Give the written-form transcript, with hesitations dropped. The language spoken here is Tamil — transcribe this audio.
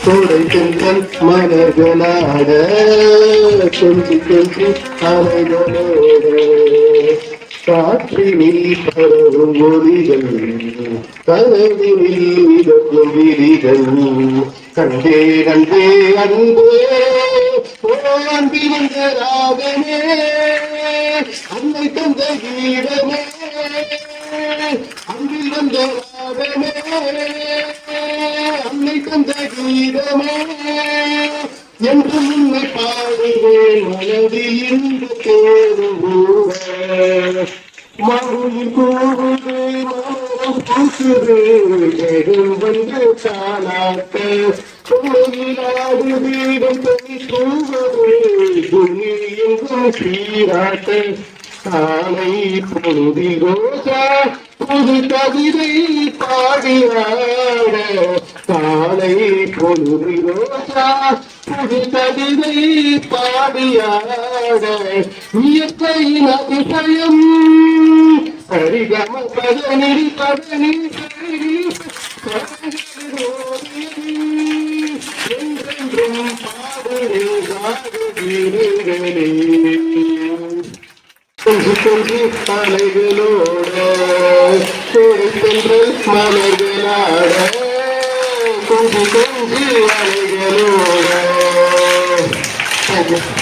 கோடை தென்றல் மலர்களாட கொஞ்சி கொஞ்சி அலைகளோட காற்றினில் பரவும் ஒலிகள் கனவினில் மிதக்கும் விழிகள் கண்டே கண்டே அன்பே அன்பி வந்த ராகமே அன்னை தந்த கீதமே அன்பில் வந்த ராகமே அன்னை தந்த கீதமே என்று உன்னை பாடுவேன் மனதில் இன்று தேரும் மறுவில் கூறுதே மனம் பூசுதே ஜெகம் வந்து தானாட்ட கோயிலாடு வீடம் தனி தூவதே துணி எங்கும் சீராட்ட காலை பொழுதில் ரோஜா புது கவிதை பாடியாட காலை பொழுதில் ரோஜா புது கவிதை பாடியாட இயற்கையின் அதிசயம் சரிகம பதனி பதனி என்றென்றும் பாடுகிறே கொஞ்சி கொஞ்சி அலைகளோட கோடை தென்றல் மலர்களாட கொஞ்சி கொஞ்சி அலைகளோட